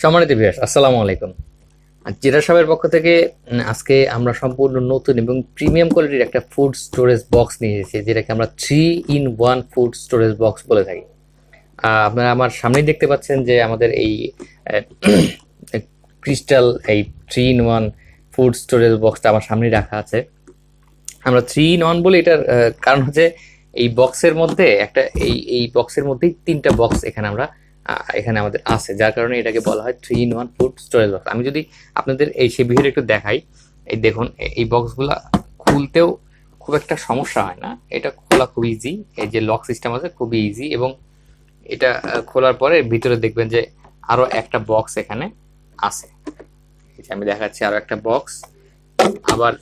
সম্মানিত ভিউয়ার্স, আসসালামু আলাইকুম। জিরা সাহেবের পক্ষ থেকে আজকে আমরা সম্পূর্ণ নতুন এবং প্রিমিয়াম কোয়ালিটির একটা ফুড স্টোরেজ বক্স নিয়ে এসেছি, যেটাকে আমরা 3-in-1 ফুড স্টোরেজ বক্স বলে থাকি। আপনারা আমার সামনেই দেখতে পাচ্ছেন যে আমাদের এই ক্রিস্টাল এই 3-in-1 ফুড স্টোরেজ বক্সটা আমার সামনেই রাখা আছে। আমরা 3-in-1 বলি, এটার কারণ হচ্ছে এই বক্সের মধ্যে একটা এই বক্সের মধ্যেই 3টা বক্স এখানে আমাদের আছে, যার কারণে এটাকে বলা হয় 3-in-1 ফুড স্টোরেজ বক্স। আমি যদি আপনাদের সেই ভিডিওটা একটু দেখাই, এই দেখুন এই বক্সগুলা খুলতেও খুব একটা সমস্যা হয় না, এটা খোলা খুব ইজি। এই যে লক সিস্টেম আছে, খুবই ইজি। এবং এটা খোলার পরে ভিতরে দেখবেন যে আরো একটা বক্স এখানে আছে। আমি দেখাচ্ছি আরো একটা বক্স। আবার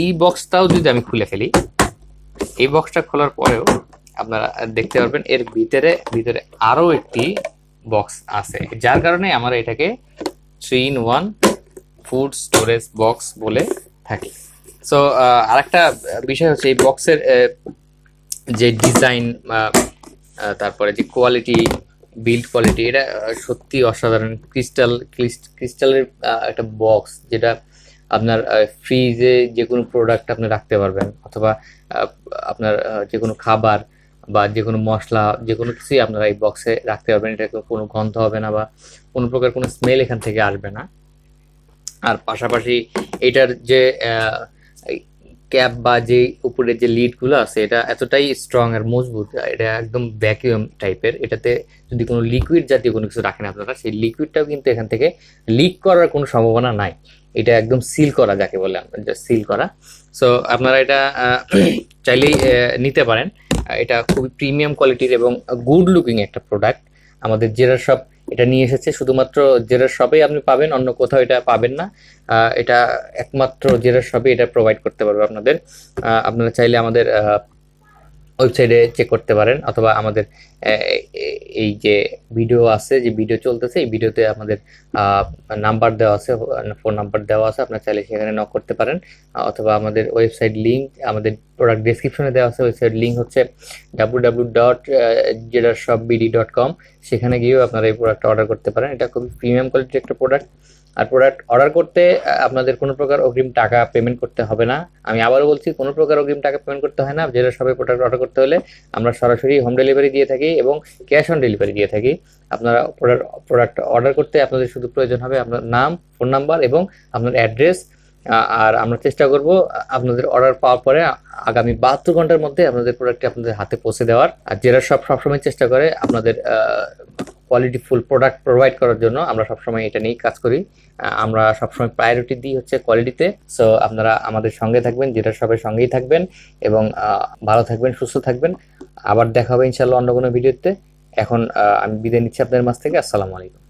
এই বক্সটাও যদি আমি খুলে ফেলি, এই বক্সটা খোলার পরেও আপনারা দেখতে পারবেন এর ভিতরে ভিতরে আরো একটি বক্স আছে, যার কারণে আমরা এটাকে 3-in-1 ফুড স্টোরেজ বক্স বলে থাকি। সো আরেকটা বিষয় হচ্ছে এই বক্সের যে ডিজাইন, তারপরে যে কোয়ালিটি, বিল্ড কোয়ালিটি, এটা সত্যি অসাধারণ। ক্রিস্টালের একটা বক্স, যেটা আপনার ফ্রিজে যে কোনো প্রোডাক্ট আপনি রাখতে পারবেন, অথবা আপনার যে কোনো খাবার বা যে কোনো মশলা, যে কোনো কিছুই আপনারা এই বক্সে রাখতে পারবেন। এটা কোনো গন্ধ হবে না বা কোনো প্রকার কোনো স্মেল এখান থেকে আসবে না। আর পাশাপাশি এটার যে ক্যাপ বা যে উপরে যে লিডগুলো আছে, এটা এতটাই স্ট্রং আর মজবুত, এটা একদম ভ্যাকুয়াম টাইপের। এটাতে যদি কোনো লিকুইড জাতীয় কোনো কিছু রাখেন আপনারা, সেই লিকুইডটাও কিন্তু এখান থেকে লিক করার কোনো সম্ভাবনা নাই। এটা একদম সিল করা, যাকে বলে আমরা সিল করা। সো আপনারা এটা চাইলেই নিতে পারেন। এটা খুবই প্রিমিয়াম কোয়ালিটির এবং গুড লুকিং একটা প্রোডাক্ট। আমাদের জেরার শপ এটা নিয়ে এসেছে, শুধুমাত্র জেরার শপেই আপনি পাবেন, অন্য কোথাও এটা পাবেন না। এটা একমাত্র জেরার শপে এটা প্রোভাইড করতে পারবে আপনাদের। আপনারা চাইলে আমাদের ওয়েবসাইটে চেক করতে পারেন, অথবা আমাদের এই যে ভিডিও আছে, যে ভিডিও চলতেছে, এই ভিডিওতে আমাদের নাম্বার দেওয়া আছে, ফোন নাম্বার দেওয়া আছে, আপনারা চাইলে সেখানে নক করতে পারেন। অথবা আমাদের ওয়েবসাইট লিঙ্ক আমাদের প্রোডাক্ট ডেসক্রিপশনে দেওয়া আছে। ওয়েবসাইট লিঙ্ক হচ্ছে www.jedarshopbd.com। সেখানে গিয়েও আপনারা এই প্রোডাক্ট অর্ডার করতে পারেন। এটা খুবই প্রিমিয়াম কোয়ালিটির একটা প্রোডাক্ট। আর প্রোডাক্ট অর্ডার করতে আপনাদের কোনো প্রকার অগ্রিম টাকা পেমেন্ট করতে হবে না। আমি আবারও বলছি, কোনো প্রকার অগ্রিম টাকা পেমেন্ট করতে হয় না। যেটা সবাই প্রোডাক্ট অর্ডার করতে হলে আমরা সরাসরি হোম ডেলিভারি দিয়ে থাকি এবং ক্যাশ অন ডেলিভারি দিয়ে থাকি। আপনারা প্রোডাক্ট অর্ডার করতে আপনাদের শুধু প্রয়োজন হবে আপনার নাম, ফোন নাম্বার এবং আপনার অ্যাড্রেস। আর আমরা চেষ্টা করব আপনাদের অর্ডার পাওয়ার পরে আগামী 72 ঘন্টার মধ্যে আপনাদের প্রোডাক্টটি আপনাদের হাতে পৌঁছে দেওয়ার। আর যেটা সবসময় চেষ্টা করে আপনাদের কোয়ালিটিফুল প্রোডাক্ট প্রোভাইড করার জন্য। আমরা সবসময় এটা নিয়েই কাজ করি। আমরা সবসময় প্রায়োরিটি দিই হচ্ছে কোয়ালিটিতে। সো আপনারা আমাদের সঙ্গে থাকবেন, যেটা সবাই সঙ্গেই থাকবেন এবং ভালো থাকবেন, সুস্থ থাকবেন। আবার দেখা হবে ইনশাল্লাহ অন্য কোনো ভিডিওতে। এখন আমি বিদায় নিচ্ছি আপনাদের মাঝ থেকে। আসসালামু আলাইকুম।